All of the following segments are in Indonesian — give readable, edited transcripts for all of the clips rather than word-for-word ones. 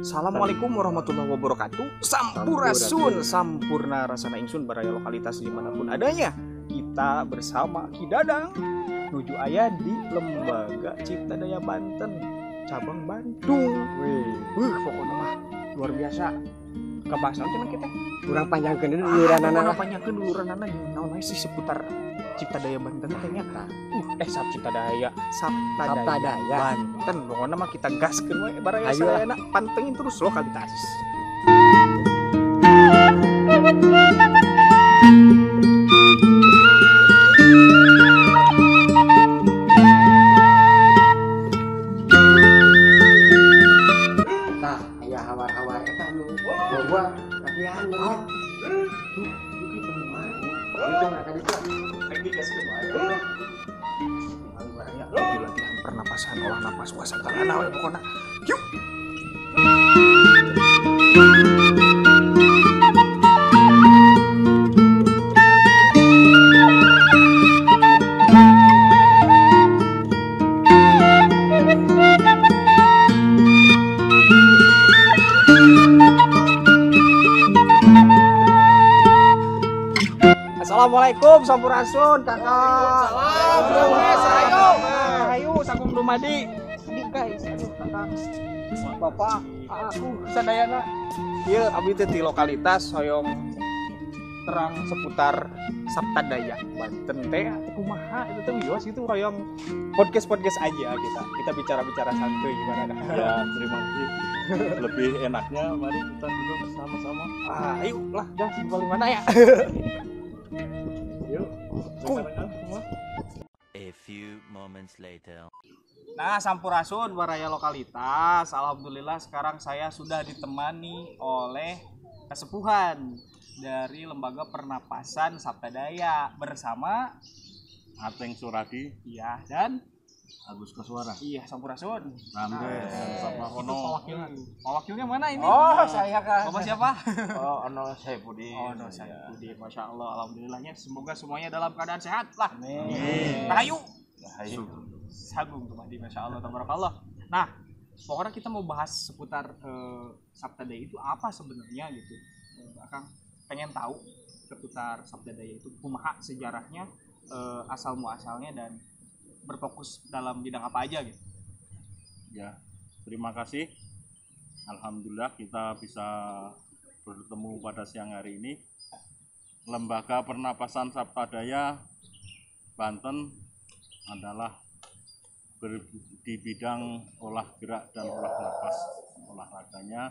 Assalamualaikum warahmatullahi wabarakatuh. Sampurasun, sampurna rasana ingsun baraya lokalitas dimanapun adanya. Kita bersama Ki Dadang nuju aya di Lembaga Cipta Daya Banten, cabang Bandung. Pokoknya mah luar biasa. Kabahas naon cenah kita? Kurang panjangkeun duluranana. Panjangkeun duluranana naon sih seputar Cipta Daya Banten ternyata. Cipta Daya, Sapta Daya Banten. Pokoknya mah kita gaskeun we baraya sadayana, pantengin terus lokalitas. Nah, aya hawar-hawar eta nu loba latihan banget. Itu mereka itu Lagi gaskeun wae. Lagi latihan pernapasan, olah napas puasa tangan we pokona. Yuk. Assalamualaikum sampurasun kakak. Salam. Ayo sakum dumadi. Adik guys, aduh kakak. Bapak, aku sadayana. Ieu abdi teh ti lokalitas hoyong terang seputar Sapta Daya Banten teh kumaha itu teh wios itu hoyong podcast aja kita bicara santuy gimana dah. Ya, terima kasih. Lebih enaknya mari kita duduk bersama-sama. Ayo lah dah di mana ya? Yuk, rekan-rekan semua. A few moments later. Nah, sampurasun waraya lokalitas. Alhamdulillah sekarang saya sudah ditemani oleh kesepuhan dari Lembaga Pernapasan Sapta Daya bersama Ateng Suradi, iya dan Agus Koswara, iya sampurasun. Ramdes, Bapak Hono. Wakilnya mana ini? Oh, saya kan. Bapak siapa? Oh, ono Saipudin. Oh, no, saya Budi. Masya Allah, alhamdulillahnya semoga semuanya dalam keadaan sehat lah. Amin. Rahayu. Ayo. Sagung tuh di Masya Allah, tabarakallah. Nah, pokoknya kita mau bahas seputar Sapta Daya itu apa sebenarnya gitu. Akang pengen tahu seputar Sapta Daya itu kumaha sejarahnya, asal muasalnya dan berfokus dalam bidang apa aja gitu. Ya, terima kasih. Alhamdulillah kita bisa bertemu pada siang hari ini. Lembaga Pernapasan Sapta Daya Banten adalah di bidang olah gerak dan olah napas olahraganya,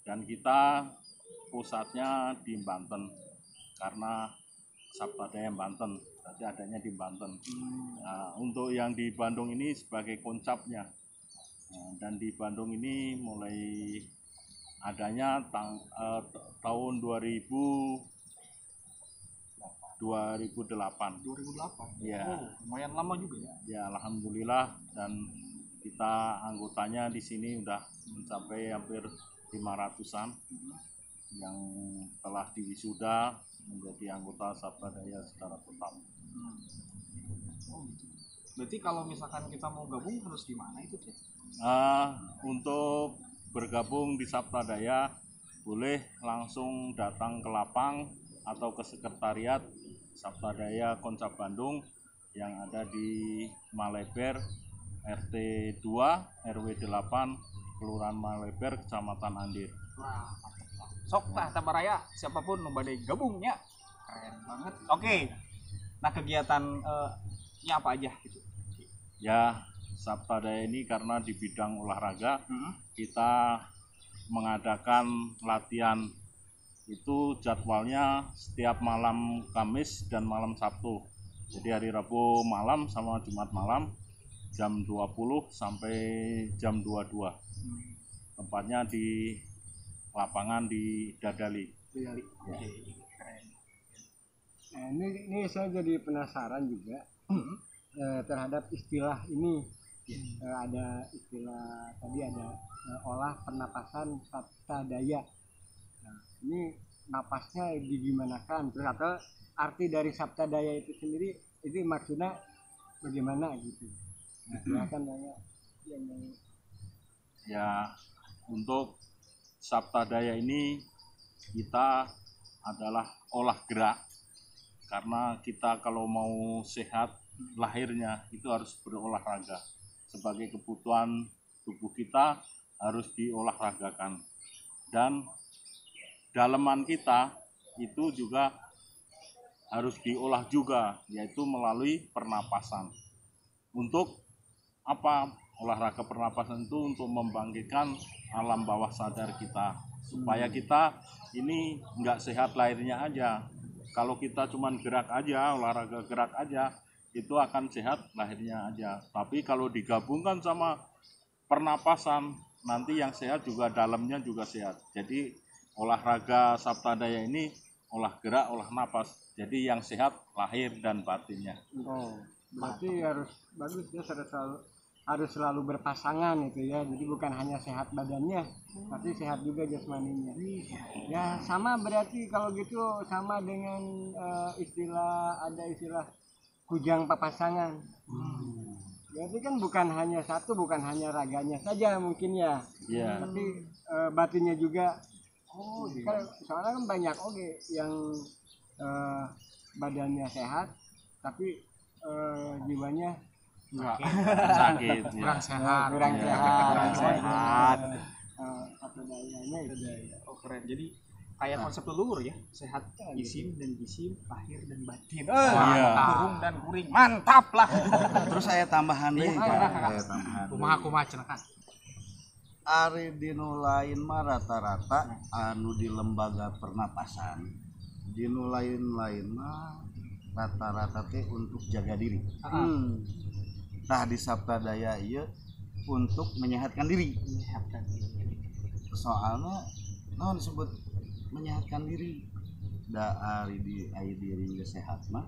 dan kita pusatnya di Banten karena Sapta Daya Banten, berarti adanya di Banten. Nah, untuk yang di Bandung ini sebagai koncapnya. Nah, dan di Bandung ini mulai adanya tahun 2008. 2008. Ya. Lumayan lama juga ya. Ya, alhamdulillah, dan kita anggotanya di sini udah mencapai hampir 500-an yang telah diwisuda menjadi anggota Sapta Daya secara tetap. Oh, gitu. Berarti kalau misalkan kita mau gabung harus di mana itu sih? Untuk bergabung di Sapta Daya boleh langsung datang ke lapang atau ke sekretariat Sapta Daya Koncap Bandung yang ada di Maleber, RT 2 RW 8 Kelurahan Maleber, Kecamatan Andir. Wah, sok tah tabaraya siapapun nu bade gabungnya. Keren banget. Oke. Nah, kegiatannya apa aja gitu? Ya, Sapta Daya ini karena di bidang olahraga kita mengadakan latihan itu jadwalnya setiap malam Kamis dan malam Sabtu. Jadi hari Rabu malam sama Jumat malam jam 20 sampai jam 22. Tempatnya di lapangan di Dadali. Ya. Ya. Keren. Nah, ini saya jadi penasaran juga terhadap istilah ini. Ada istilah tadi ada olah pernapasan Sapta Daya. Nah, ini napasnya digimanakan, terus atau arti dari Sapta Daya itu sendiri itu maksudnya bagaimana gitu. Nah, silakan nanya yang Ya, untuk Sabta Daya ini kita adalah olah gerak, karena kita kalau mau sehat lahirnya itu harus berolahraga. Sebagai kebutuhan tubuh kita harus diolahragakan, dan daleman kita itu juga harus diolah juga, yaitu melalui pernapasan. Untuk apa olahraga pernapasan itu? Untuk membangkitkan alam bawah sadar kita, supaya kita ini nggak sehat lahirnya aja. Kalau kita cuman gerak aja, olahraga gerak aja, itu akan sehat lahirnya aja. Tapi kalau digabungkan sama pernapasan, nanti yang sehat juga dalamnya juga sehat. Jadi olahraga Sabta Daya ini olah gerak, olah napas. Jadi yang sehat lahir dan batinnya. Oh, berarti harus bagus ya, harus selalu berpasangan itu ya. Jadi bukan hanya sehat badannya, tapi sehat juga jasmaninya. Ya sama berarti kalau gitu sama dengan ada istilah kujang papasangan. Berarti kan bukan hanya satu, bukan hanya raganya saja mungkin ya. Iya. Tapi batinnya juga. Oh, soalnya kan banyak yang badannya sehat, tapi jiwanya Sakit. Kurang sehat. kurang Iya, sehat. kurang sehat. Apa dayanya itu daya. Oh keren. Jadi kayak konsep leluhur ya, sehat jisim dan jisim, lahir dan batin. iya. Kurung dan kuring. Mantap lah. Terus saya tambahan deui, Iya. saya tambahan. Kumaha cenah. Ari dinu lain mah rata-rata anu di lembaga pernapasan, dinu lain mah rata-rata teh untuk jaga diri. Tah di Sabta Daya ieu untuk menyehatkan diri. Soalnya naon disebut menyehatkan diri? Da ari di diri geus sehat mah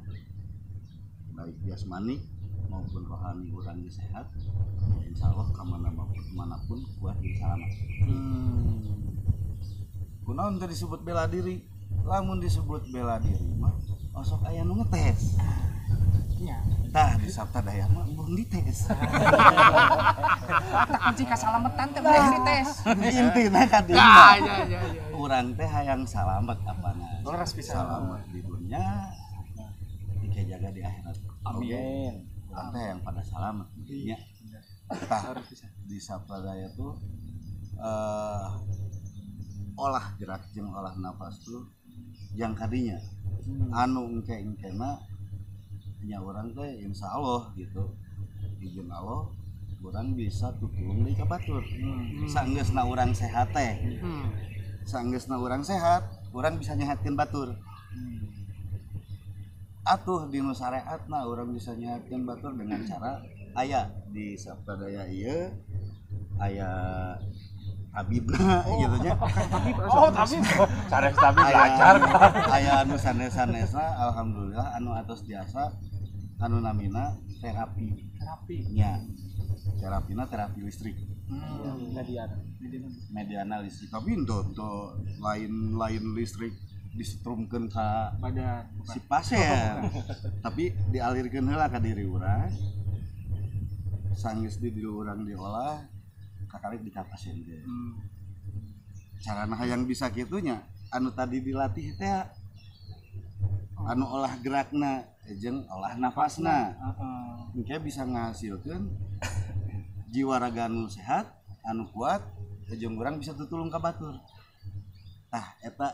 baik jasmani maupun rohani urang geus sehat, insyaallah kemanapun kuat dan selamat. Kunaon teh disebut bela diri? Lamun disebut bela diri mah osok aya nu ngetes. Iya. Tah di Sabta Daya mah belum dites. Kunci kasalametan teh boleh dites. Intina ka dieu. Ya. Urang teh hayang salamet apana. Leres pisan. Salamet di dunia, jaga di akhirat. Amin. Urang teh yang pada salamet di dunia. Tah di Sabta Daya tuh olah gerak jeung olah nafas tuh yang kadinya anu engke-engkena nya urang teh insyaallah gitu izin Allah urang bisa tutulung deui ka batur. Saenggeusna urang sehat teh. Saenggeusna urang sehat, urang bisa nyehatkeun batur. Atuh dinu syariatna urang bisa nyehatkeun batur dengan cara aya di Sabta Daya ieu aya tabibna gitu nya. Oh, tapi Sanes tapi belajar. Aya anu sanes-sanesna alhamdulillah anu atos jasa anu namina terapi nya. Terapina terapi listrik. Mediana listrik. Tapi ento lain listrik disetrumkeun ka badan si pasien. Tapi dialirkeun heula ka diri urang. Sanggeus di diri urang diolah kakalik di ka pasien teh. Carana hayang bisa kitu nya anu tadi dilatih teh anu olah gerakna jeung olah nafasna. Engke bisa ngahasilkeun jiwa raga anu sehat, anu kuat, jeung urang bisa tutulung ka batur. Tah eta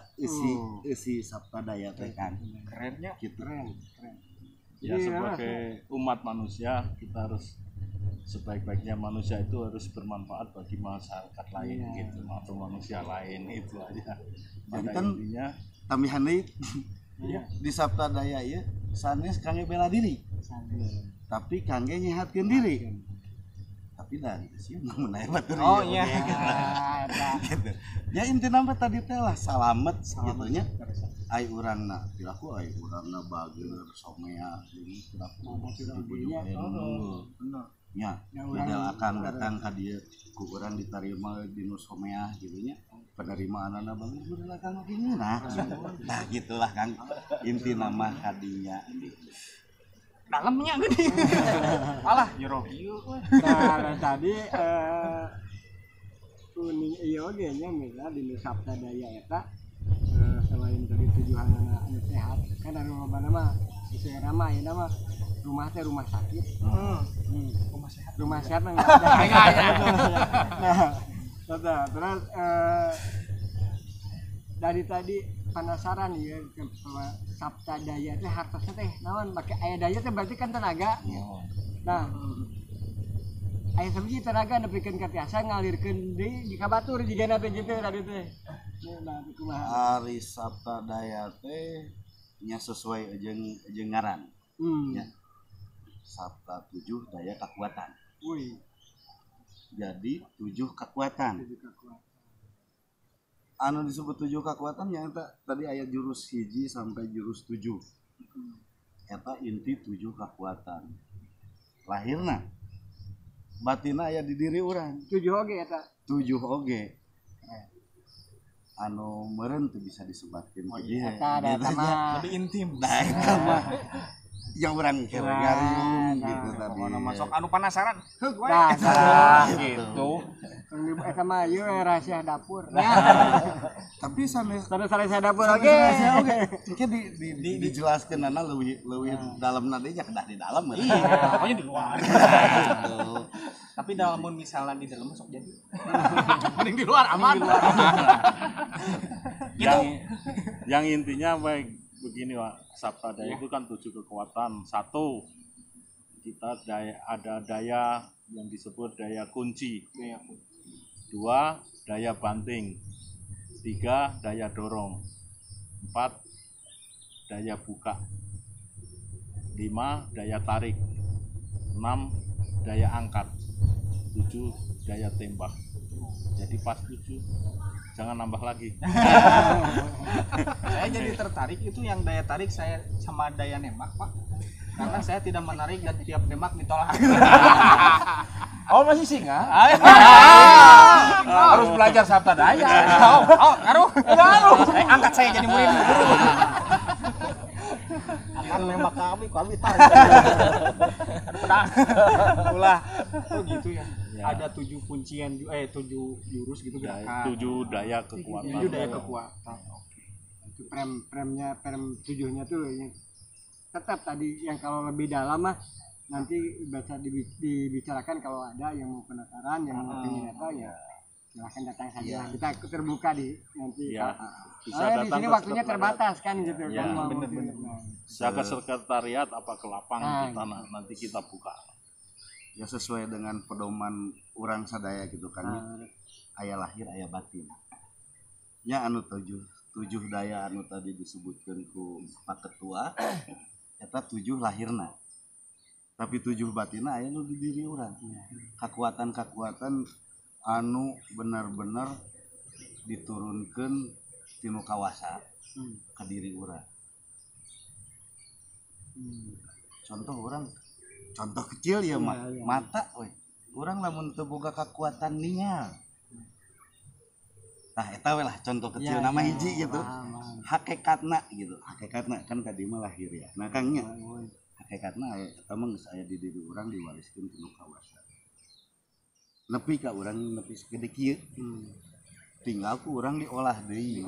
isi Sabta Daya teh kan. kerennya Kitu. keren. Ya sebagai umat manusia kita harus sebaik-baiknya manusia itu harus bermanfaat bagi masyarakat lain gitu atau manusia lain itu aja. Pada Kan intinya tambahan deui di Sabta Daya ieu sanes kangge bela diri. Tapi kangge nyehatkeun diri. Tapi dari sih mun aya batur Oh ieu iya. gitu. Ya intina mah tadi teh lah salamet gitu nya. Ai urangna piraku ai urangna bager somea jadi piraku dibujuk bener. Ya, model akan datang ka dieu ku urang ditarima di nu somea gitu nya. Penerimaanana bagus model akan gini nah. Nah gitulah Kang. Intina mah kadinya. Dalamnya gede. Alah, Europe. Nah, tadi kuning iya oge nya mila di Sabta Daya eta selain dari tujuanna anu sehat kan anu lobana mah sesuai nama ya nama rumah teh rumah sakit. Rumah sehat mah enggak ada. Nah, terus dari tadi penasaran ya ke Sabta Daya teh hartosna teh naon make aya daya teh berarti kan tenaga. Nah, aya sabiji tenaga nepikeun ka tiasa ngalirkeun deui di kabatur jigana teh kitu tadi teh. Nah, kumaha? Ari Sabta Daya teh nya sesuai jeung ngaran. Ya. Sabta 7 daya kekuatan. Wih, Jadi 7 kekuatan. Anu disebut 7 kekuatan yang tadi aya jurus hiji sampai jurus 7. Eta inti 7 kekuatan. Lahirna batina aya di diri urang. 7 oge eta. 7 oge. Anu meureun teu bisa disebatkeun ke dieu. Eta ada mah Lebih intim. Nah, eta mah yang urang ngariung gitu tadi. Pokona masuk anu penasaran. Heug we. Nah, Gitu. eta mah ieu rahasia dapur. Tapi sanes Terus rahasia dapur oge. Oke dijelaskeunana leuwih dalemna deui nya kedah di dalam. Iya, pokoknya di luar. Tapi dalam misalnya di dalam sok jadi. Mending di luar aman. Gitu. Yang intinya baik begini Pak, Sabta Daya itu kan 7 kekuatan. 1, kita ada daya yang disebut daya kunci. 2, daya banting. 3, daya dorong. 4, daya buka. 5, daya tarik. 6, daya angkat. 7, daya tembak. Jadi pas 7, jangan nambah lagi. Saya jadi tertarik itu yang daya tarik saya sama daya nembak, Pak. Karena saya tidak menarik dan tiap tembak ditolak. Oh masih singa? Harus belajar Sabta Daya. Ngaruh. Angkat saya jadi murid guru. Akan nembak kami tarik. Pedang. Ulah. Oh gitu ya. Ada 7 kuncian 7 jurus gitu gerakan. 7 daya kekuatan. 7 daya kekuatan. Itu prem 7-nya tuh tetap tadi yang kalau lebih dalam mah nanti bisa dibicarakan kalau ada yang mau penasaran yang mau ingin apa ya silahkan datang saja. Kita terbuka di nanti. Ya. Bisa Di datang sini ke waktunya sekretariat. terbatas kan gitu Ya, kan. bener. Bisa ke sekretariat apa ke lapangan Nah, kita nanti kita buka. Ya sesuai dengan pedoman urang sadaya gitu kan. Aya lahir aya batin. Nya anu 7 daya anu tadi disebutkeun ku Pak Ketua eta 7 lahirna. Tapi 7 batina aya nu di diri urang. Kekuatan-kekuatan anu benar-benar diturunkeun tinu kawasa ke diri urang. Contoh kecil ya mata we. Urang lamun teu boga kekuatan ningal. Tah eta we lah contoh kecil nama hiji gitu. Hakikatna gitu. Hakikatna kan tadi mah lahir ya. Nah Kangnya hakikatna eta mah geus aya di diri urang diwariskeun tinu kawasa. Nepi ka urang nepi segede kieu. Tinggal ku urang diolah deui.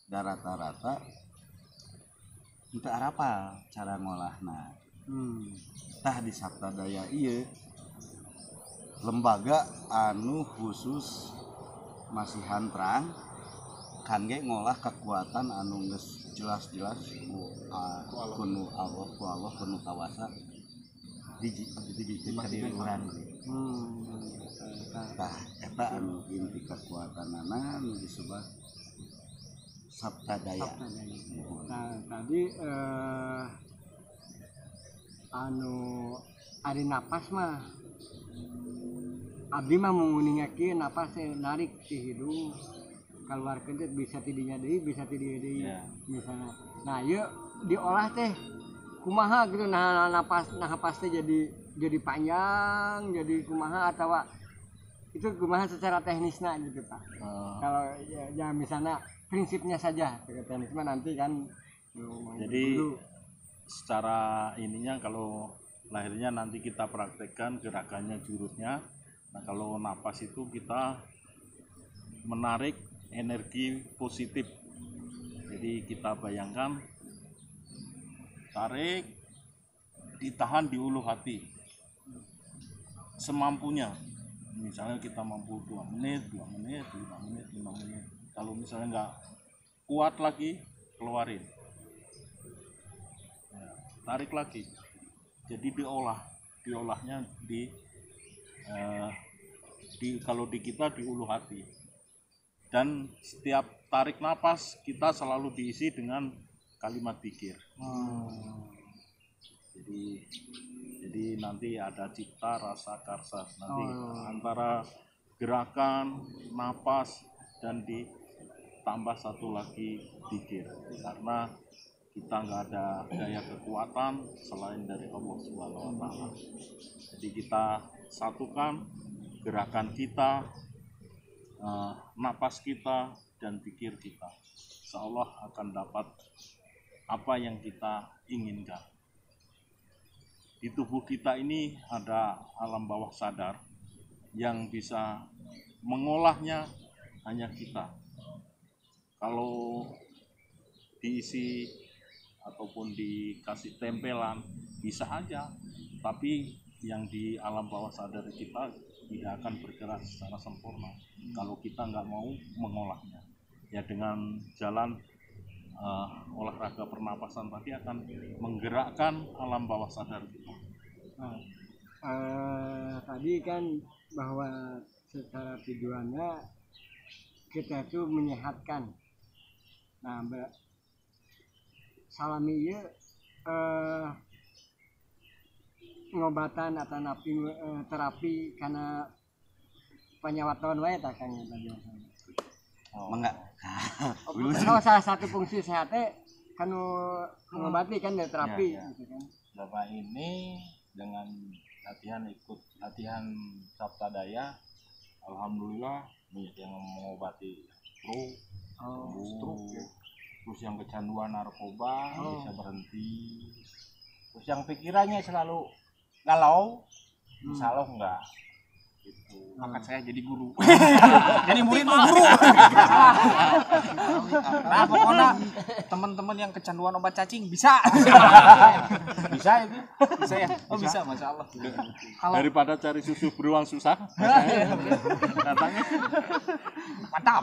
Da rata-rata teu arapal cara ngolahna. Tah di Sabta Daya ieu lembaga anu khusus masihan terang kangge ngolah kekuatan anu geus jelas-jelas ku Allah ku kawasa dijikeun ka diri urang. Tah eta anu inti kekuatanana anu disebut Sabta Daya. Nah, tadi anu ari napas mah abdi mah menguningakeun napas teh narik ti hidung keluarkeun teh bisa tidinya deui bisa ti dieu deui misalnya. Nah, ieu diolah teh kumaha gitu nah napas teh jadi panjang jadi kumaha atawa itu kumaha secara teknisnya gitu Pak. Kalau ya misalnya prinsipnya saja teknisnya nanti kan Jadi secara ininya kalau lahirnya nanti kita praktekkan gerakannya jurusnya. Nah kalau napas itu kita menarik energi positif. Jadi kita bayangkan, tarik, ditahan di ulu hati semampunya. Misalnya kita mampu 2 menit, 2 menit, 5 menit, 5 menit. Kalau misalnya nggak kuat lagi, keluarin. Ya, tarik lagi. Jadi diolahnya kalau di kita di ulu hati. Dan setiap tarik napas kita selalu diisi dengan kalimat zikir. Jadi nanti ada cipta, rasa, karsa. Nanti antara gerakan, napas, dan ditambah satu lagi zikir. Karena kita nggak ada daya kekuatan selain dari Allah Subhanahu wa Ta'ala. Jadi kita satukan gerakan kita, napas kita, dan pikir kita. Insya Allah akan dapat apa yang kita inginkan. Di tubuh kita ini ada alam bawah sadar yang bisa mengolahnya hanya kita. Kalau diisi ataupun dikasih tempelan bisa aja, tapi yang di alam bawah sadar kita tidak akan bergerak secara sempurna kalau kita nggak mau mengolahnya. Ya dengan jalan olahraga pernapasan tadi akan menggerakkan alam bawah sadar kita. Tadi kan bahwa secara tujuannya kita itu menyehatkan. Nah, salami ieu pengobatan atau terapi karena penyewatan wae tak Kang tadi. Mangga. Kalau salah satu fungsi sehatnya kan mengobati kan dari terapi Ya. gitu kan. Bapak ini dengan latihan Sabta Daya, alhamdulillah banyak yang mengobati stroke, ya. Terus yang kecanduan narkoba bisa berhenti. Terus yang pikirannya selalu galau, insya Allah enggak. Gitu. Angkat saya jadi guru. Jadi murid mah guru. Nah, pokoknya teman-teman yang kecanduan obat cacing bisa. Bisa itu? Bisa ya? Oh, bisa, Masya Allah. Kalau Daripada cari susu beruang susah, katanya mantap.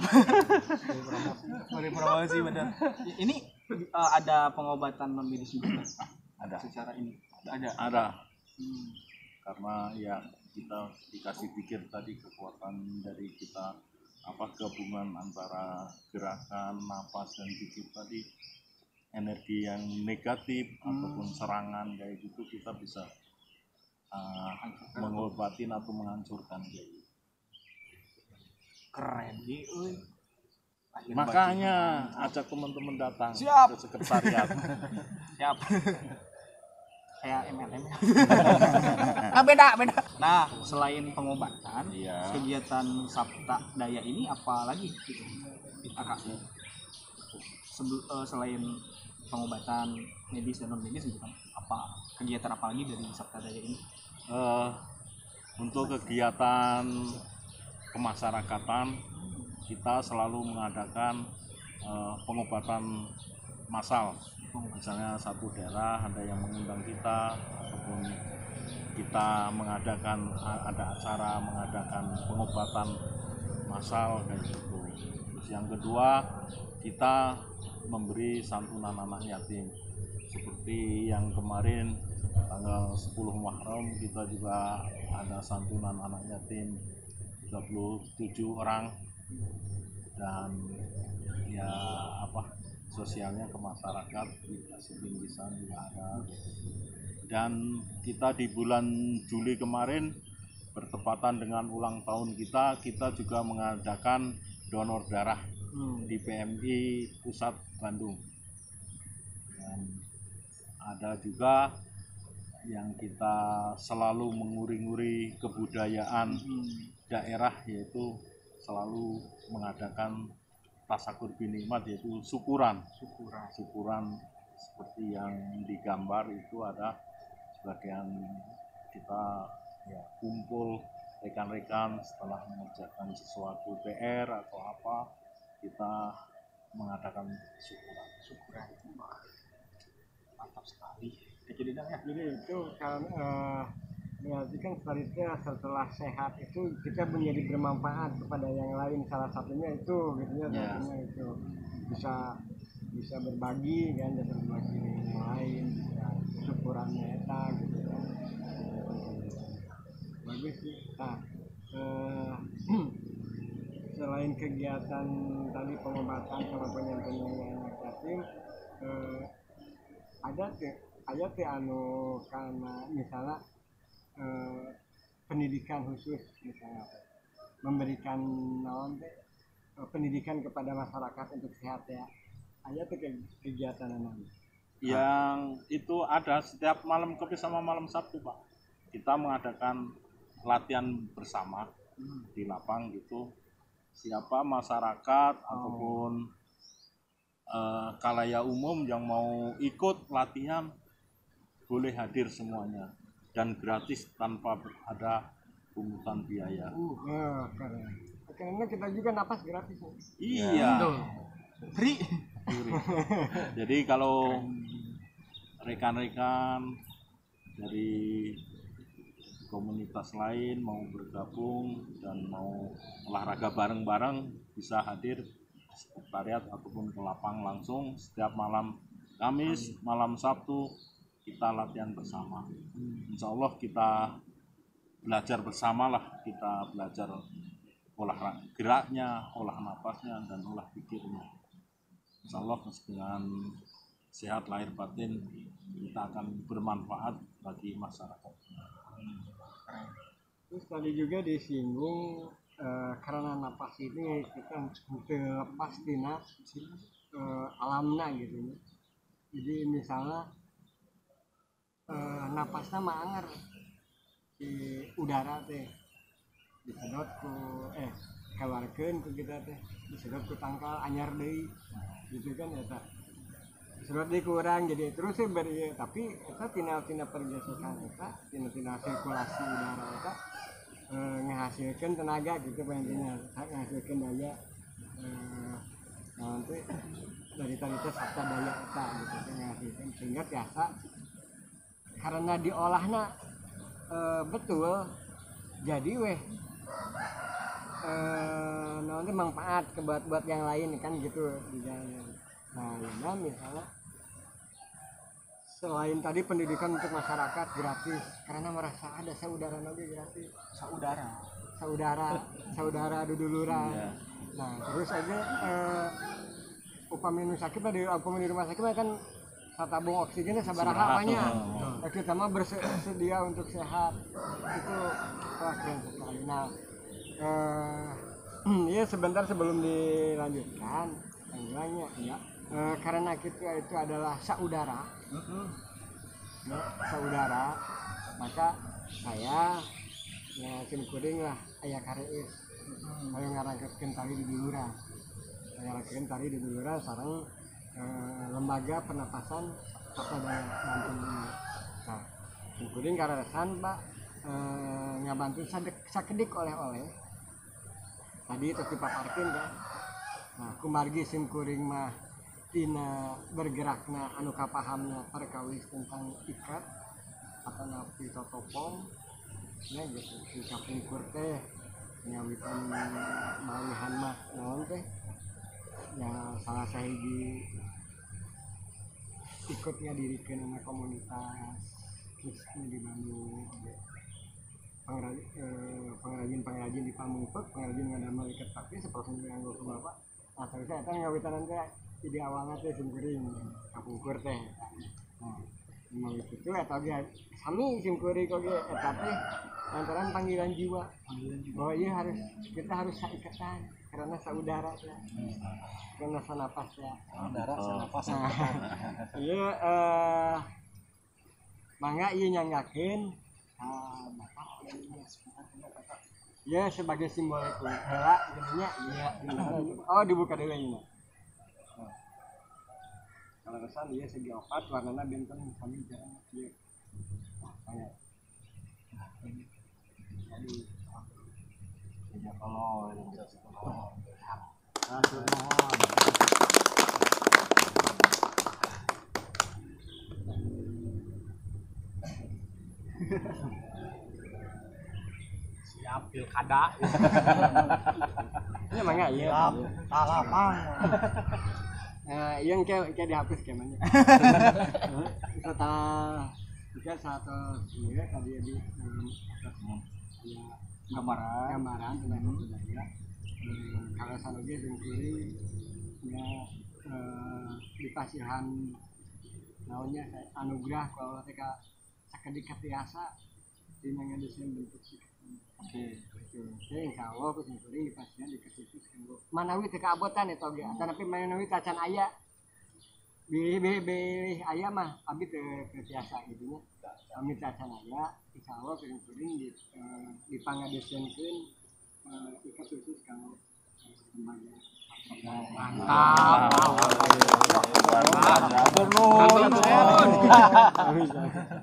Beri promosi benar. Ini ada pengobatan non medis juga. ada. Secara ini ada. Ada. Karena ya kita dikasih pikir tadi, kekuatan dari kita, gabungan antara gerakan, napas, dan pikir tadi, energi yang negatif ataupun serangan kayak gitu kita bisa mengobatin atau menghancurkan kayak gitu. Keren euy. Makanya ajak teman-teman datang Siap. ke sekretariat. Siap. Kayak MLM. Nah, beda. Nah, selain pengobatan, Iya. kegiatan Sabta Daya ini apa lagi gitu? Kakak. Selain pengobatan medis dan non medis gitu kan, apa kegiatan apa lagi dari Sabta Daya ini? Untuk kegiatan kemasyarakatan kita selalu mengadakan pengobatan massal. Misalnya satu daerah ada yang mengundang kita, ataupun kita ada acara mengadakan pengobatan massal kayak gitu. Terus yang kedua, kita memberi santunan anak yatim. Seperti yang kemarin tanggal 10 Muharram kita juga ada santunan anak yatim 37 orang, dan ya sosialnya ke masyarakat, dikasih bingkisan juga ada. Dan kita di bulan Juli kemarin bertepatan dengan ulang tahun kita juga mengadakan donor darah di PMI Pusat Bandung. Dan ada juga yang kita selalu menguri-nguri kebudayaan daerah, yaitu selalu mengadakan tasakur binikmat, yaitu syukuran seperti yang digambar itu. Ada sebagian kita ya kumpul rekan-rekan setelah mengerjakan sesuatu PR atau apa, kita mengadakan syukuran. Mantap sekali. Jadi Jadi itu kan berarti kan setelah sehat itu kita menjadi bermanfaat kepada yang lain, salah satunya itu gitu ya, Ya. satunya itu bisa berbagi kan, bisa berbagi dengan yang lain, bisa syukurannya eta gitu kan. Bagus sih. Nah, selain kegiatan tadi pengobatan sama penyampaian anak yatim, ada teh anu karena misalnya pendidikan khusus, misalnya memberikan naon teh pendidikan kepada masyarakat untuk sehat ya, ada tuh kegiatan namanya. Yang itu ada setiap malam Kopi sama malam Sabtu, Pak. Kita mengadakan latihan bersama di lapang gitu. Siapa masyarakat ataupun kalaya umum yang mau ikut latihan boleh hadir semuanya dan gratis tanpa ada pungutan biaya. Keren. Karena kita juga napas gratis. Iya. Free. Jadi kalau rekan-rekan dari komunitas lain mau bergabung dan mau olahraga bareng-bareng bisa hadir ke sekretariat ataupun ke lapang langsung setiap malam Kamis, malam Sabtu kita latihan bersama. Insya Allah kita belajar bersama lah, kita belajar olah geraknya, olah napasnya, dan olah pikirnya. Insya Allah dengan sehat lahir batin kita akan bermanfaat bagi masyarakat. Terus tadi juga disinggung karena napas ini kita terlepas tina alamna gitu. Jadi misalnya napasnya manger di udara teh disedot ku keluarkeun ku kita teh disedot ku tangkal anyar deui gitu kan eta. Disedot deui kurang jadi terus beri tapi eta tina pergesekan eta tina sirkulasi udara eta menghasilkan tenaga gitu intinya, menghasilkan daya nanti dari tadi itu sabta daya eta gitu menghasilkan sehingga biasa karena diolahnya betul jadi nanti manfaat buat yang lain kan gitu di jalan. Nah misalnya selain tadi pendidikan untuk masyarakat gratis karena merasa ada saudara lagi gratis saudara duduluran. Nah terus aja upami nu sakit di rumah sakit kan tabung oksigennya sabaraha banyak. Kita mah bersedia untuk sehat itu keren sekali. Nah ya sebentar sebelum dilanjutkan tanggalnya ya karena kita itu adalah saudara ya, saudara maka saya ya kuring lah ayah kareis saya ngarangkeun tali di duluran sareng lembaga penapasan Sabta Daya Banten ini. Nah, kuring kararesan Pak ngabantu sakedik oleh-oleh. Tadi terus dipaparkeun kan. Nah, kumargi kuring mah tina bergerakna anu kapahamna perkawis tentang ikat atau napi totopong ya gitu si kapungkur teh ngawitan malihan mah naon teh ya salah sahiji ikut ngadirikan anak komunitas di Bandung pengrajin di Pamungpek pengrajin ngadamel ikat kaki seperti yang gue bapak nah terus saya ngawitan teh jadi awalnya teh simkuring kapungkur teh nah mau itu atau dia sami simkuring kok dia tapi lantaran panggilan jiwa bahwa iya kita harus saikatan karena saudara ya karena sanapas ya saudara sanapas iya mangga iya nyanggakeun bapak ya sebagai simbol itu heula jadinya iya oh dibuka dulu ini kalau kesan dia segi opat warnanya benten kami jarang dia banyak jadi Siap pilkada. Ini emangnya iya. Talapan. Yang kayak dihapus kemana? Setelah kita satu ya tadi di gambaran tentang budaya. Kalau sanoge dengkuri ya dipasihan naonnya anugerah kalau mereka sakedik katiasa di mengadesain bentuk Oke, insya Allah aku sendiri dipasihan dikasih kanggo manawi teu kaabotan eta oge tapi manawi tacan aya bilih aya mah abdi teu tiasa gitu nya kami tacan aya insya Allah sering-sering dipangadesainkeun ikat khusus kanggo remaja.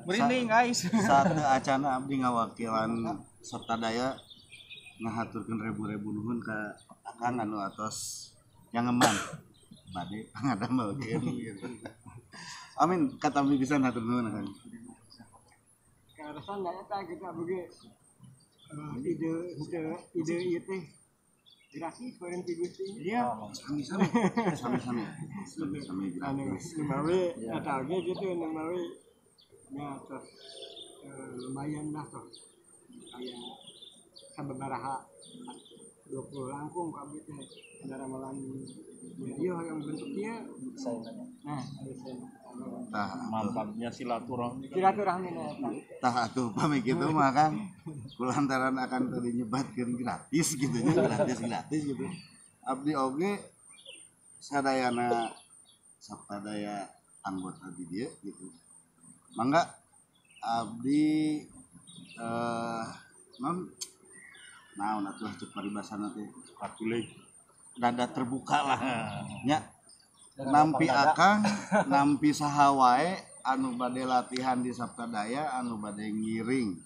Merinding guys. Saat acana abdi ngawakilan Saptadaya ngahaturkeun rebu-rebu nuhun ka akang anu atos yang ngeman bade ngadamelkeun gitu. Amin kata abdi pisan hatur nuhun kan. Karasan da eta kita beuge ide ieu teh gratis bareng ti Gusti. Iya. Sami gratis. Numawi eta oge gitu numawi ya terus lumayan lah tuh kayak sababaraha 20 langkung kabeh teh kendaraan melan video yang bentuknya nah desain Mantapnya silaturahmi. Tah atuh pami kitu mah kan kulantaran akan tadi nyebatkeun gratis gitu nya gratis gitu. Abdi oge sadayana Saptadaya anggota di dieu gitu. Mangga abdi naon atuh cek paribasana teh Katulik. dada terbuka lah nya nampi akang nampi saha wae anu bade latihan di Saptadaya anu bade ngiring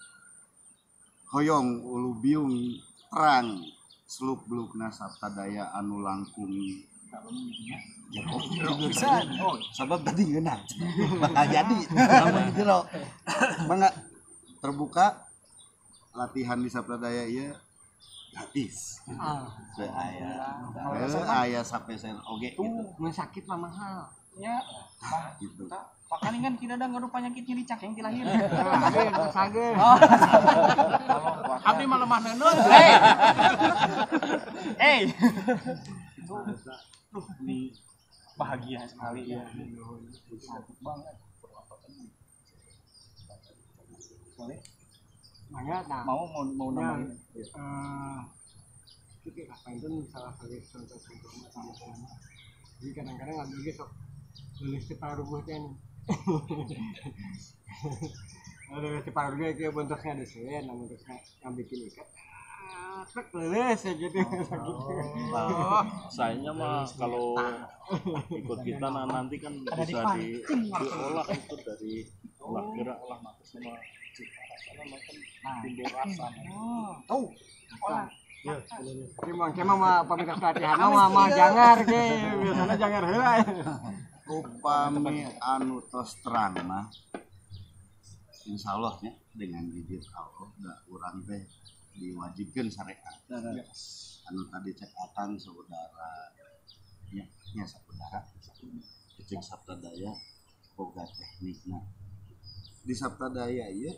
hoyong ulu biung terang seluk-belukna Saptadaya anu langkung ya sabab tadi ngeunah bakal jadi namun jero mangga terbuka latihan di Saptadaya ieu gratis. Aya sampai sen oge gitu. Mun sakit mah mahal. Ya. Gitu. Pakaningan kita ada ngadu penyakit nyeri cakeng ti lahir. Sageun. Abdi mah lemah neuneuh. Ini bahagia sekali ya. Banget. Mangga nah mau namanya. Kita apa itu salah satu contoh sama. Jadi kadang-kadang ngambil gitu nulis separuh teh ada separuh ge bentuknya desain bentuknya yang bikin ikat trek leles gitu Sayangnya mah kalau ikut kita nanti kan bisa diolah itu dari olah gerak olah nafas sama cita rasa makan timbul rasa. Kemang mah pamitas latihan mah jangar ge biasana jangar heula. Upami anu tos terang mah insyaallah nya dengan izin Allah da urang teh diwajibkeun syariat. Anu tadi cek akang saudara nya saudara cek Saptadaya boga teknikna. Di Saptadaya ieu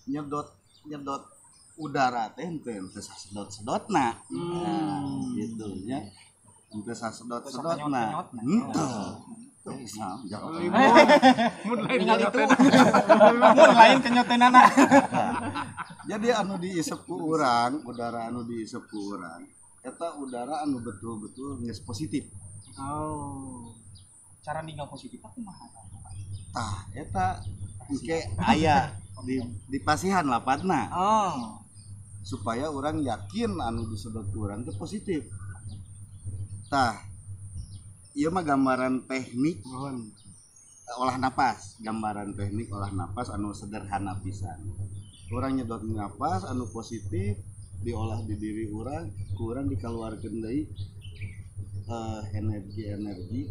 nyedot udara teh henteu sasedot-sedotna. Gitu nya. Henteu sasedot-sedotna. Mun lain kenyotenana. Jadi anu diisep ku urang, udara anu diisep ku urang, eta udara anu betul-betul geus positif. Cara ninggal positif aku mah. Tah eta engke aya di pasihan lapatna. Supaya orang yakin anu disedot urang teh positif. Tah ieu mah gambaran teknik olah napas, gambaran teknik olah napas anu sederhana pisan. Urang nyedot napas anu positif diolah di diri orang kurang dikeluarkan dari energi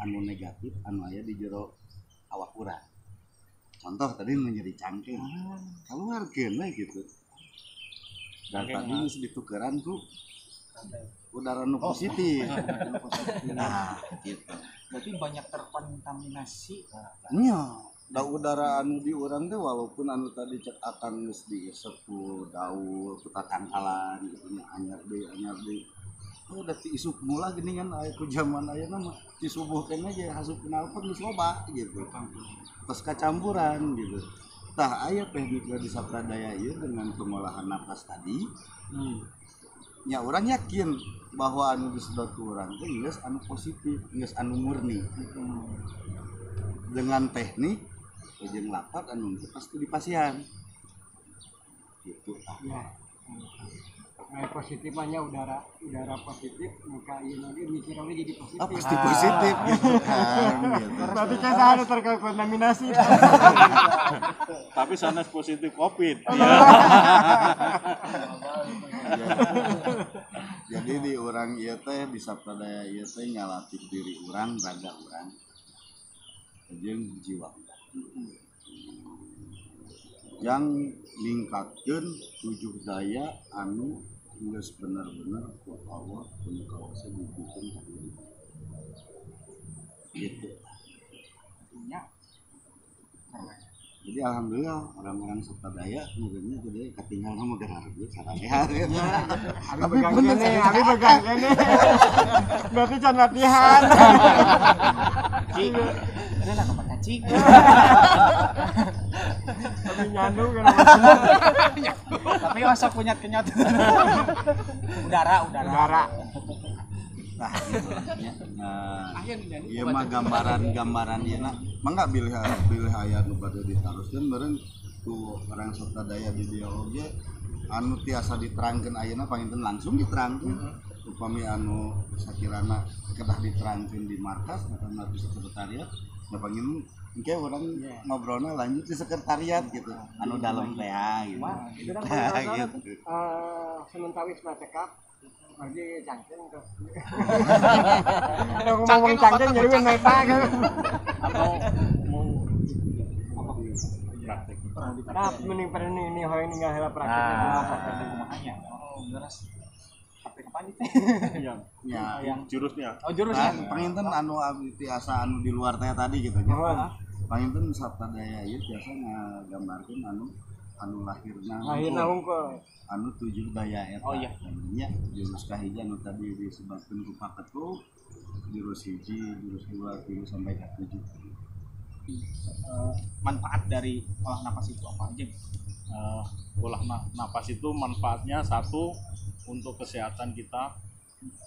anu negatif anu aya di jero awak urang. Contoh tadi menjadi cangkeng keluarkeun we gitu. Dan tadi geus ditukeran ku udara nu positif. Nah, gitu. Berarti banyak terkontaminasi. Nya, da udara anu di urang teh walaupun anu tadi cek akan geus diisep ku daun, ku tatangkalan gitu nya anyar deui. Oh, udah diisup mula gini kan aya ku zaman ayeuna mah disubuhkeun aja hasup knalpot geus loba gitu. Terus kacampuran gitu. Tah aya teknik di Sapradaya ieu dengan pengolahan napas tadi. Ya orang yakin bahwa anu disedot ku urang teh geus anu positif, geus anu murni. Dengan teknik jeung lapat anu pasti dipasihan. Gitu. Ya. Nah, positif hanya udara positif maka ieu lagi mikir lagi jadi positif. Pasti positif gitu kan. Gitu. Berarti kan ada terkontaminasi. Tapi sanes positif COVID. Ya. Jadi di urang ieu teh di Sapradaya ieu teh ngalatih diri urang, raga urang. Jeung jiwa. Yang ningkatkeun 7 daya anu geus bener-bener ku Allah punya kawasan dibikin tadi. Gitu. Jadi alhamdulillah orang-orang Sapradaya mudahnya jadi ketinggalan sama gerak gitu sararea. Abi pegang kene. Berarti can latihan. Ini lah kapan cacing. Tapi nyandu kan. Tapi osok punya kenyot. Udara. Nah, gitu ya. Nah, ieu mah gambaran ieu na. Mangga bilih aya nu bade ditaroskeun meureun ku orang Sapradaya di dieu oge anu tiasa diterangkeun ayeuna panginten langsung diterangkeun. Upami anu sakirana kedah diterangkeun di markas atau di sekretariat, ya panginten engke urang ngobrolna lanjut di sekretariat gitu. Anu dalem teh gitu. Gitu. Sementawis mah cekap lagi cangkeng tuh. Kalau ngomong cangkeng jadi meta kan. Atau mau apa praktek? Nah, mending pada ini hoy ninggal heula prakteknya Makanya. Oh, beres. Praktek apa nih? Ya, Jurusnya. Oh, jurus. Panginten anu abdi tiasa anu di luar teh tadi gitu nya. Panginten Sapradaya ieu biasa ngagambarkeun anu lahirna hungkul. Anu 7 daya eta. Oh iya. Nya jurus kahiji anu tadi disebutkeun ku paketu, jurus 1, jurus 2, jurus sampai ke 7. Manfaat dari olah napas itu apa aja? Olah napas itu manfaatnya satu untuk kesehatan kita.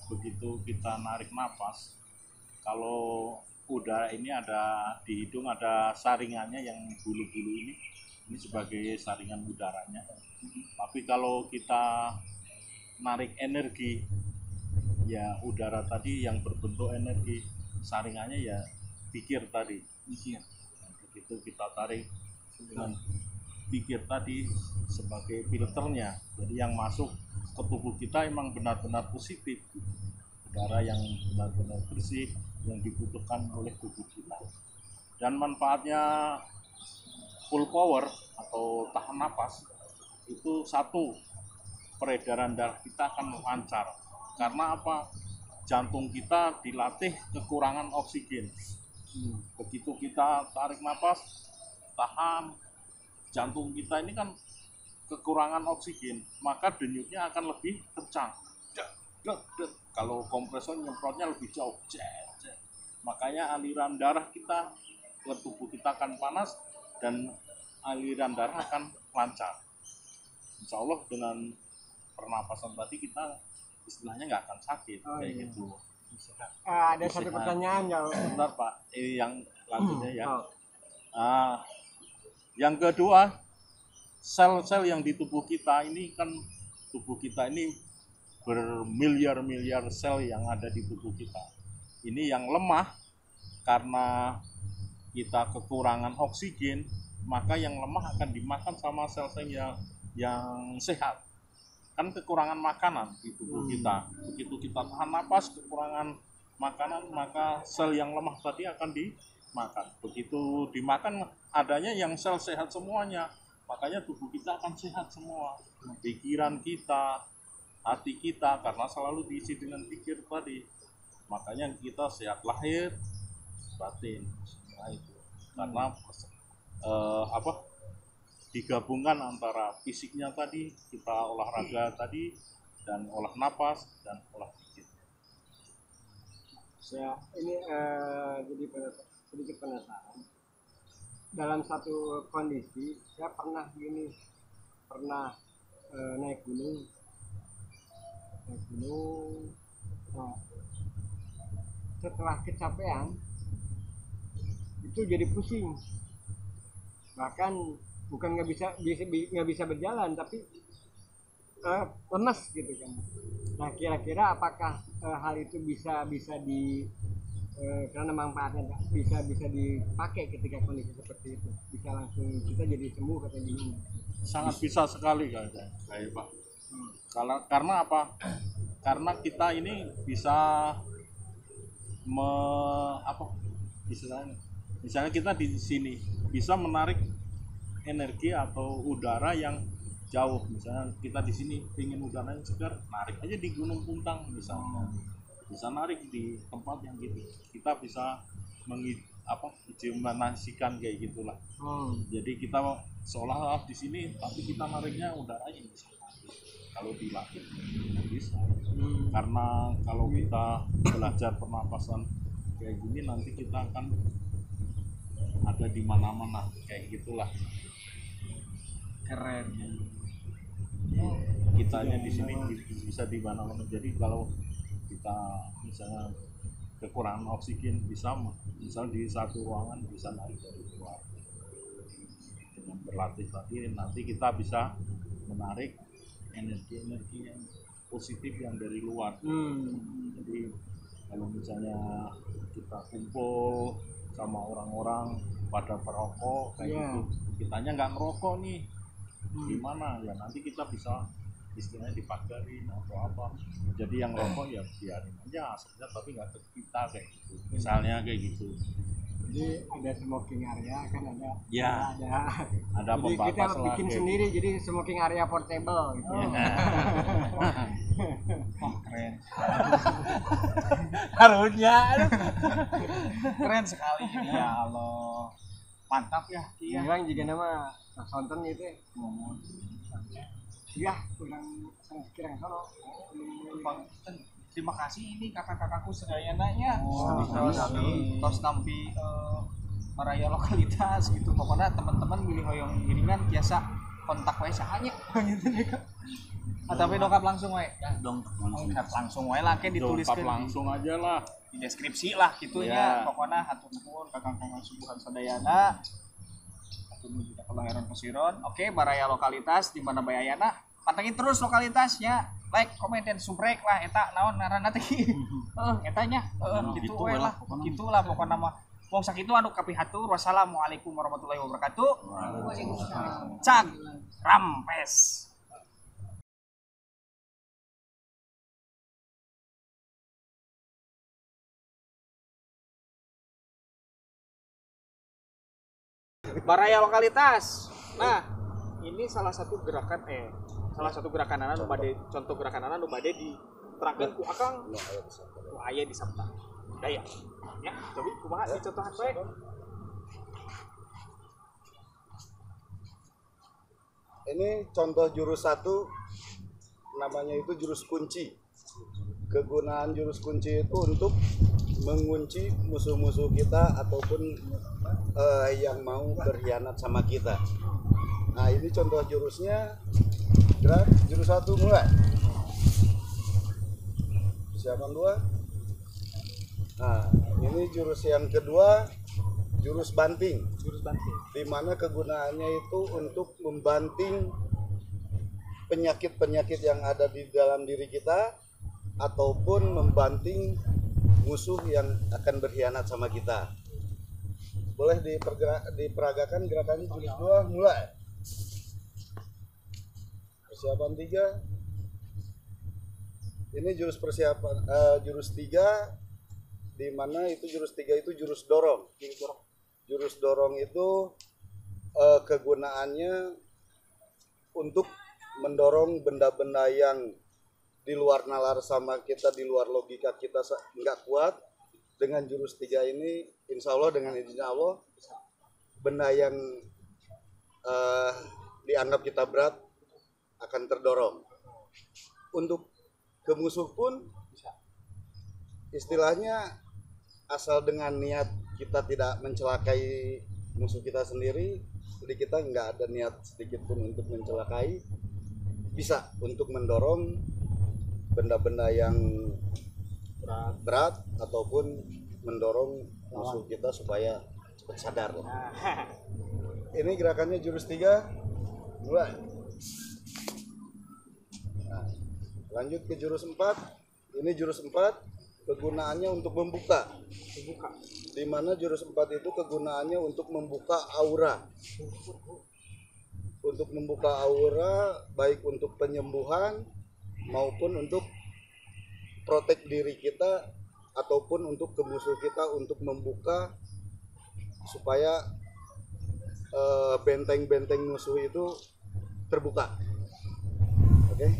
Begitu kita narik napas, kalau udara ini ada di hidung ada saringannya yang bulu-bulu ini sebagai saringan udaranya. Tapi kalau kita narik energi, ya udara tadi yang berbentuk energi, saringannya ya pikir tadi. Begitu kita tarik dengan pikir tadi sebagai filternya, jadi yang masuk ke tubuh kita emang benar-benar positif, udara yang benar-benar bersih yang dibutuhkan oleh tubuh kita. Dan manfaatnya full power atau tahan napas itu satu, peredaran darah kita akan lancar. Karena apa? Jantung kita dilatih kekurangan oksigen. Begitu kita tarik napas, tahan, jantung kita ini kan kekurangan oksigen, maka denyutnya akan lebih kencang. Kalau kompresor nyemprotnya lebih jauh. Makanya aliran darah kita ke tubuh kita akan panas dan aliran darah akan lancar. Insya Allah dengan pernapasan tadi kita istilahnya nggak akan sakit kayak gitu. Ada satu pertanyaan ya. Bentar Pak, ini yang lanjutnya ya. Yang kedua, sel-sel yang di tubuh kita ini kan tubuh kita ini bermiliar-miliar sel yang ada di tubuh kita. Ini yang lemah karena kita kekurangan oksigen, maka yang lemah akan dimakan sama sel-sel yang sehat. kan kekurangan makanan di tubuh kita. Begitu kita tahan napas kekurangan makanan, maka sel yang lemah tadi akan dimakan. Begitu dimakan adanya yang sel sehat semuanya, makanya tubuh kita akan sehat semua. Pikiran kita, hati kita, karena selalu diisi dengan pikir tadi. Makanya kita sehat lahir, batin, semua itu. Karena digabungkan antara fisiknya tadi, kita olahraga tadi, dan olah napas dan olah pikir. Saya ini jadi sedikit penasaran. Dalam satu kondisi, saya pernah naik gunung. Nah, setelah kecapean itu jadi pusing. Bahkan bukan nggak bisa berjalan, tapi lemes gitu kan. Nah, kira-kira apakah hal itu bisa karena manfaatnya bisa dipakai ketika kondisi seperti itu, bisa langsung kita jadi sembuh katanya gimana? Sangat bisa sekali kayak Pak. Karena apa? Karena kita ini bisa misalnya kita di sini bisa menarik energi atau udara yang jauh. Misalnya kita di sini ingin udara yang segar, narik aja di Gunung Puntang misalnya, bisa narik di tempat yang gitu. Kita bisa mensimulasikan kayak gitulah. Jadi kita seolah-olah di sini, tapi kita nariknya udaranya bisa narik. Kalau dilatih bisa. Karena kalau kita belajar pernapasan kayak gini, nanti kita akan ada di mana-mana kayak gitulah. Keren. Kitanya di sini bisa di mana-mana. Jadi kalau kita misalnya kekurangan oksigen, bisa misal di satu ruangan bisa narik dari luar. Dengan berlatih tadi nanti kita bisa menarik energi yang positif yang dari luar. Jadi kalau misalnya kita kumpul sama orang-orang pada perokok kayak gitu, kitanya nggak ngerokok nih, gimana ya, nanti kita bisa istilahnya dipagarin atau apa. Jadi yang rokok ya biarin aja asapnya, tapi nggak ke kita kayak gitu, misalnya kayak gitu. Jadi ada smoking area kan, ada ada jadi kita pembatas lah bikin sendiri gitu. Jadi smoking area portable gitu. Wah, keren. Harusnya keren sekali. Ya Allah, mantap ya. Iya. Bilang juga nama nonton gitu ya. Ya, kurang kira sono. Terima kasih ini kakak-kakakku sedayana tos nampi maraya lokalitas gitu. Pokoknya teman-teman milih hoyong giringan biasa kontak wae sahanya gitu deh Kak. Tapi dongkap langsung wae. Dongkap langsung wae lah, kayak dituliskeun langsung aja lah di deskripsi lah gitu ya. Pokoknya hatur nuhun kakang-kakang subuhan sadayana. Hatur nuhun kita kelahiran Pasiron. Oke, maraya lokalitas di mana bayayana. Pantengin terus lokalitasnya, like, komen, dan subrek lah, eta naon ngaranna teh. Etanya gitulah pokoknya mah. Wong sakitu anu kapihatur. Wassalamualaikum warahmatullahi wabarakatuh. Cak rampes. Baraya lokalitas. Nah, ini salah satu gerakan anu bade, contoh gerakan anu bade diterangkeun ku Akang nu aya di Sabta Daya. Ya, coba kumaha dicontohan bae. Ini contoh jurus 1, namanya itu jurus kunci. Kegunaan jurus kunci itu untuk mengunci musuh-musuh kita ataupun yang mau berkhianat sama kita. Nah, ini contoh jurusnya. Gerak jurus 1 mulai. Persiapan 2. Nah, ini jurus yang kedua, jurus banting. Di mana kegunaannya itu untuk membanting penyakit-penyakit yang ada di dalam diri kita ataupun membanting musuh yang akan berkhianat sama kita. Boleh diperagakan gerakannya. Jurus 2 mulai. Persiapan 3. Ini jurus persiapan jurus 3, di mana itu jurus 3 itu jurus dorong. Jurus dorong itu kegunaannya untuk mendorong benda-benda yang di luar nalar sama kita, di luar logika kita nggak kuat. Dengan jurus 3 ini, insya Allah dengan izin Allah, benda yang dianggap kita berat akan terdorong. Untuk ke musuh pun istilahnya asal dengan niat kita tidak mencelakai musuh kita sendiri, jadi kita nggak ada niat sedikit pun untuk mencelakai, bisa untuk mendorong benda-benda yang berat ataupun mendorong musuh kita supaya cepat sadar. Ini gerakannya jurus 3, mulai. Nah, lanjut ke jurus 4. Ini jurus 4 kegunaannya untuk membuka. Di mana jurus 4 itu kegunaannya untuk membuka aura. Untuk membuka aura baik untuk penyembuhan maupun untuk protek diri kita ataupun untuk ke musuh kita, untuk membuka supaya benteng-benteng musuh itu terbuka. Oke,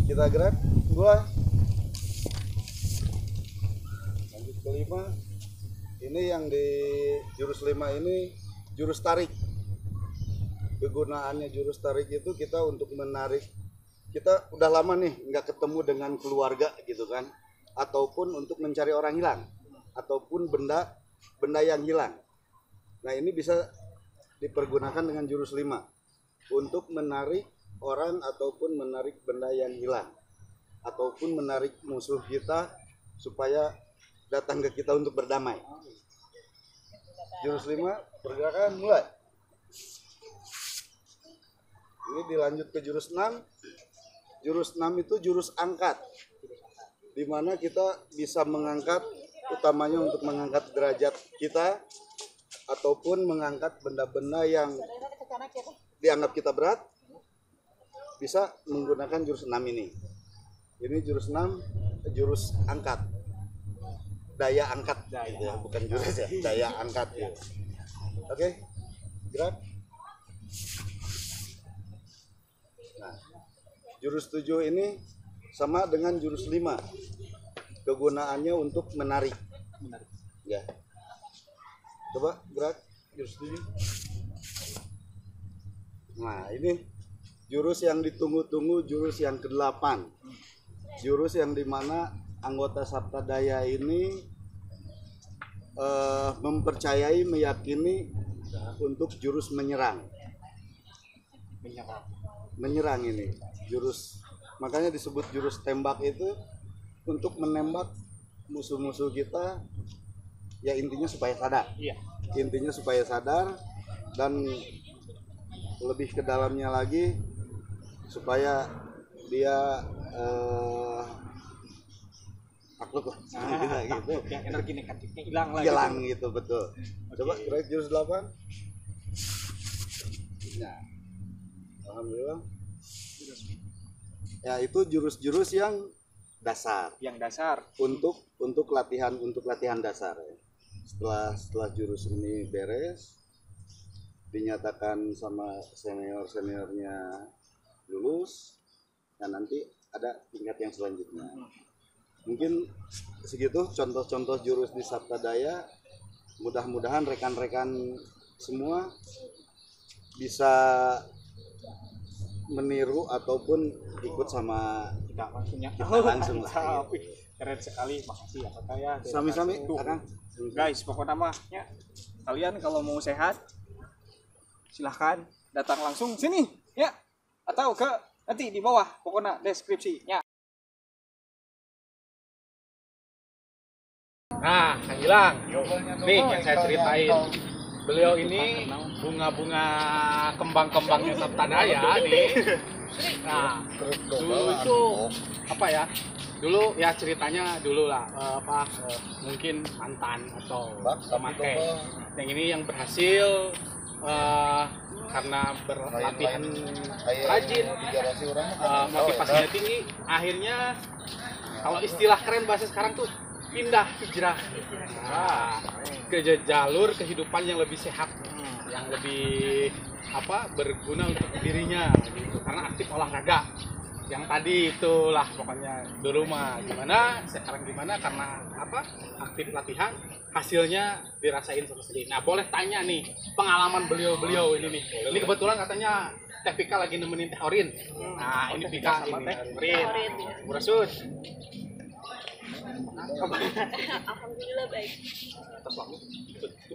kita gerak. Lanjut ke 5. Ini yang di jurus 5 ini jurus tarik. Kegunaannya jurus tarik itu kita untuk menarik. Kita udah lama nih nggak ketemu dengan keluarga gitu kan, ataupun untuk mencari orang hilang, ataupun benda yang hilang. Nah, ini bisa dipergunakan dengan jurus 5 untuk menarik orang ataupun menarik benda yang hilang, ataupun menarik musuh kita supaya datang ke kita untuk berdamai. Jurus 5, pergerakan mulai. Ini dilanjut ke jurus 6. Jurus 6 itu jurus angkat, di mana kita bisa mengangkat, utamanya untuk mengangkat derajat kita ataupun mengangkat benda-benda yang dianggap kita berat, bisa menggunakan jurus 6 ini. Ini jurus 6, jurus angkat, daya angkat gitu ya, bukan jurus ya, daya angkat ya. Oke, gerak. Nah, jurus 7 ini sama dengan jurus 5, kegunaannya untuk menarik. Ya, coba gerak jurus 7. Nah, ini jurus yang ditunggu-tunggu, jurus yang ke-8. Jurus yang dimana anggota Saptadaya ini mempercayai, meyakini untuk jurus menyerang. Menyerang ini jurus, makanya disebut jurus tembak itu untuk menembak musuh-musuh kita. Ya, intinya supaya sadar. Intinya supaya sadar, dan lebih ke dalamnya lagi supaya dia takluk lah gitu. Yang energi negatifnya hilang lah. Hilang gitu, betul. Coba gerak jurus 8. Nah, alhamdulillah. Ya, itu jurus-jurus yang dasar. Yang dasar Untuk latihan dasar. Setelah jurus ini beres, dinyatakan sama seniornya lulus, dan nanti ada tingkat yang selanjutnya. Mungkin segitu contoh-contoh jurus di Saptadaya. Mudah-mudahan rekan-rekan semua bisa meniru ataupun ikut sama tidak langsungnya. kita langsung lah. Keren sekali, makasih ya Kak ya. Sami-sami, Akang. Guys, pokoknya mahnya kalian kalau mau sehat silahkan datang langsung sini ya, atau ke nanti di bawah pokoknya deskripsinya. Nah, Kang Gilang, nih yang saya ceritain. Beliau ini bunga-bunga kembang-kembangnya Saptadaya nih. Nah, dulu itu apa ya? Dulu ya ceritanya dulu lah mungkin mantan atau pemakai. Yang ini yang berhasil karena berlatihan rajin, motivasinya tinggi, akhirnya kalau istilah keren bahasa sekarang tuh pindah hijrah ke jalur kehidupan yang lebih sehat, yang lebih berguna untuk dirinya gitu. Karena aktif olahraga yang tadi itulah pokoknya dulu mah gimana, sekarang gimana, karena aktif latihan hasilnya dirasain sendiri. Nah boleh tanya nih pengalaman beliau ini kebetulan katanya Teh Pika lagi nemenin Teh Orin. Nah ini Pika sama Teh Orin Burasud. Alhamdulillah baik.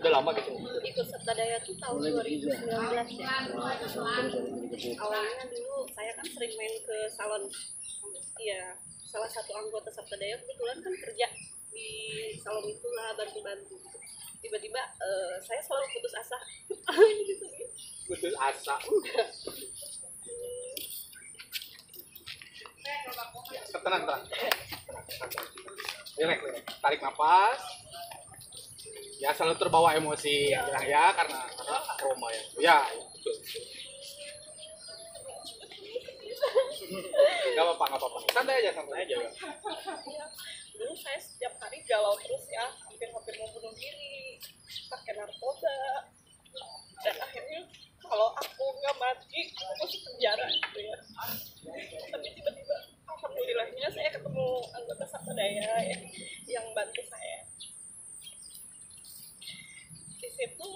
Udah lama gitu. Ikut Sabtadaya tuh tahun 2019 ya. Awalnya dulu saya kan sering main ke salon. Iya, salah satu anggota Sabtadaya kebetulan kan kerja di salon itulah, bantu-bantu. Tiba-tiba saya selalu putus asa. Putus asa. Tenang. Relax. Tarik nafas. Ya selalu terbawa emosi ya karena aroma ya. Ya, betul. Gak apa-apa. Santai aja. Dulu saya setiap hari galau terus ya, hampir mau bunuh diri, pakai narkoba. Dan akhirnya kalau aku nggak mati, aku masuk penjara gitu ya. Tapi tiba-tiba alhamdulillahnya saya ketemu anggota Sabtadaya yang bantu saya. Di situ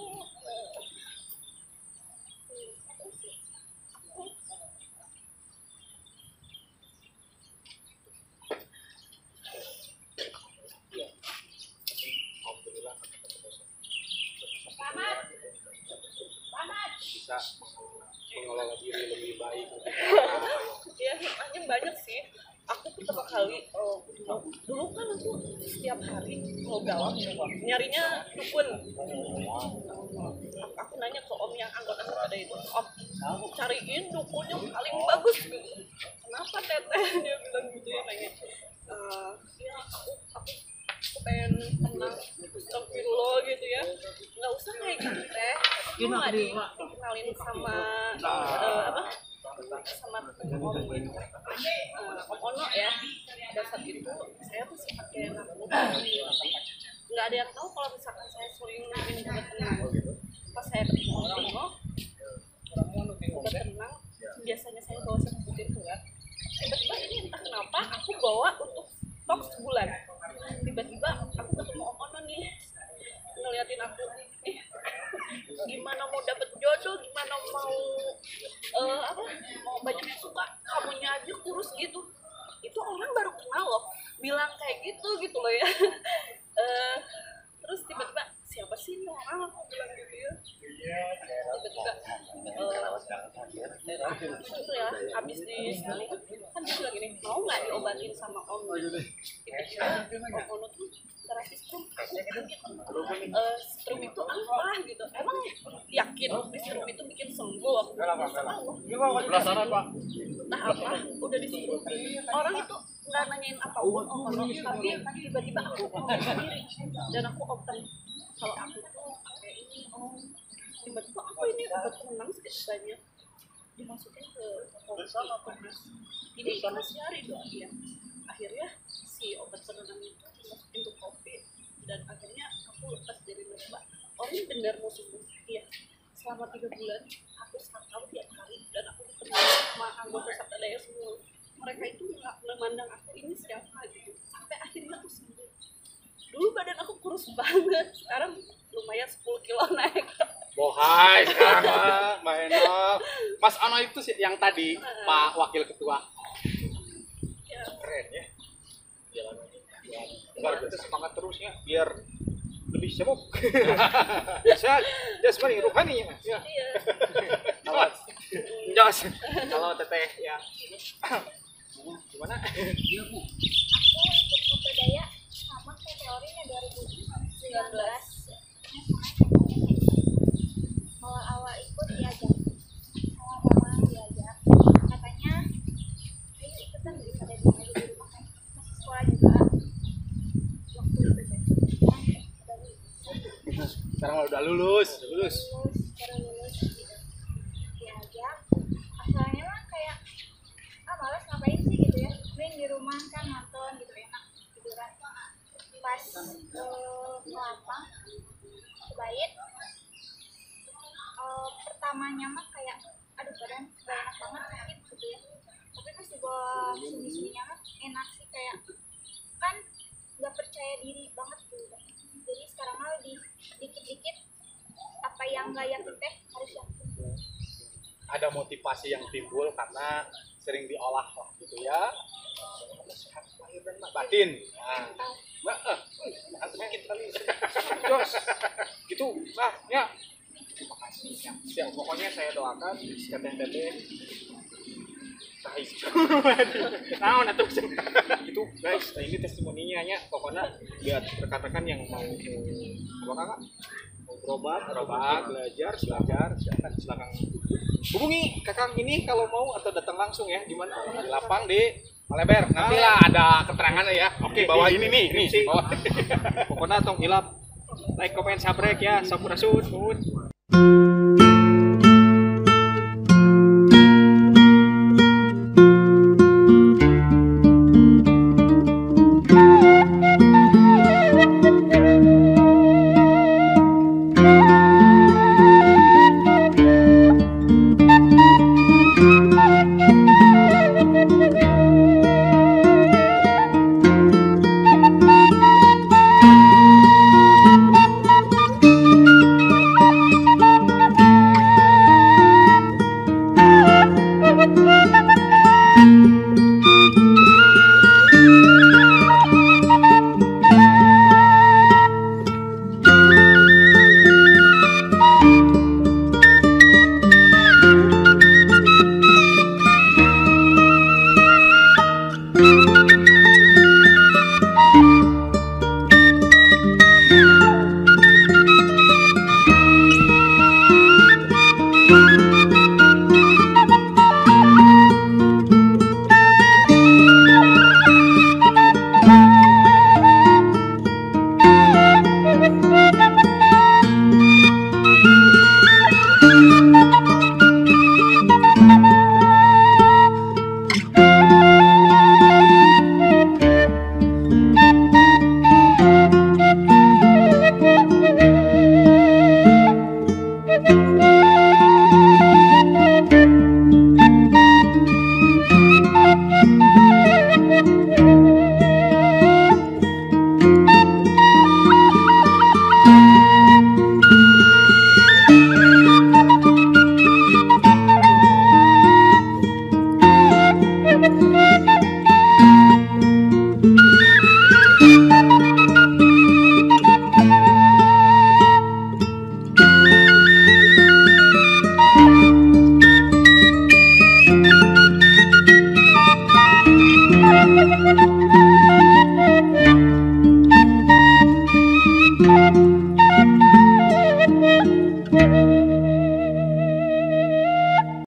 bisa mengelola diri lebih baik. ya hikmahnya banyak sih. Aku pertama kali dulu kan aku setiap hari mau galau nyarinya dukun. Aku nanya ke om yang anggota Sabtadaya itu, om cariin dukun yang paling bagus gitu. Kenapa teteh? Dia bilang gitu ya, nanya. Ya aku pengen tenang, astagfirullah gitu ya. Nggak usah kayak gitu teh. Aku nggak dikenalin sama sama om Ono ya. Pada saat itu saya masih pakai narkoba. Nggak ada yang tahu kalau misalkan saya sering minum obat tenang. Pas saya ketemu Ono, obat tenang biasanya saya bawa 1 butir keluar. Tiba-tiba ini entah kenapa aku bawa untuk stok sebulan. Tiba-tiba aku ketemu Om Ono nih, ngeliatin aku, gimana mau dapet jodoh, gimana mau mau banyak yang suka, kamunya aja kurus gitu. Itu orang baru kenal loh, bilang kayak gitu loh ya. Terus tiba-tiba siapa sih ini orang, aku bilang gitu ya. Tiba-tiba itu ya, habis di sekali kan dia bilang gini, mau nggak diobatin sama Om? Tiba-tiba Om Ono tuh terakhir strum itu apa gitu, emang yakin strum itu bikin sembuh? Aku bilang Penasaran Pak. nah apa, udah disuruh orang itu nggak nanyain apapun Om Ono, tapi tiba-tiba aku ngomong sendiri dan aku open kalau aku tuh pakai ini Om. Tiba-tiba aku ini obat tenang sebanyak dimasukin ke ini keras nyari doang ya. Akhirnya si obat penenang itu dimasukin ke kopi dan akhirnya aku lepas dari narkoba. Orang benar musuhku. Iya. Selama 3 bulan aku sakau tiap hari dan aku ketemu sama anggota Sabtadaya semua. Mereka itu nggak memandang aku ini siapa gitu. Sampai akhirnya aku sembuh. Dulu badan aku kurus banget, sekarang lumayan 10 kilo naik. Bohai sekarang Mbak Eno. Mas Ono itu sih yang tadi Pak Wakil Ketua. Keren ya. Jalan. Luar biasa semangat terusnya biar lebih sibuk. Bisa jasmani rohani ya. Iya. Jos. Kalau teteh ya. Gimana? Aku ikut Sabtadaya sama kayak teorinya 2019. Awal-awal ikut diajak sama mama diajak, katanya ayo ikutan bisa ada di rumah kan, masih sekolah juga waktu itu Sekarang udah lulus. sekarang lulus diajak. Asalnya mah kayak malas ngapain sih gitu, gitu ya, main di rumah kan nonton gitu enak tiduran. Pas ke lapang ke bait, pertamanya mah kayak aduh badan gak enak banget sakit gitu ya. Tapi pas dibawa sini-sininya mah enak sih, kayak kan nggak percaya diri banget gitu. Jadi sekarang mah lebih dikit-dikit apa yang nggak yakin teh harus yakin. Ada motivasi yang timbul karena sering diolah lah gitu ya. Sehat lahir dan batin. Nah, sedikit kali. Jos, gitu. Nah, ya. Terima kasih. Ya, pokoknya saya doakan teteh-teteh. Nah, atuh itu guys, ini testimoninya nya pokoknya lihat rekan-rekan yang mau apa kakak? Mau berobat, belajar, silakan hubungi kakang ini kalau mau atau datang langsung ya. Di mana? Di lapang di Maleber. Nantilah ada keterangannya ya. Oke, bawah ini nih. Bawah. Pokoknya tong hilap like, comment, subscribe ya. Sampurasun.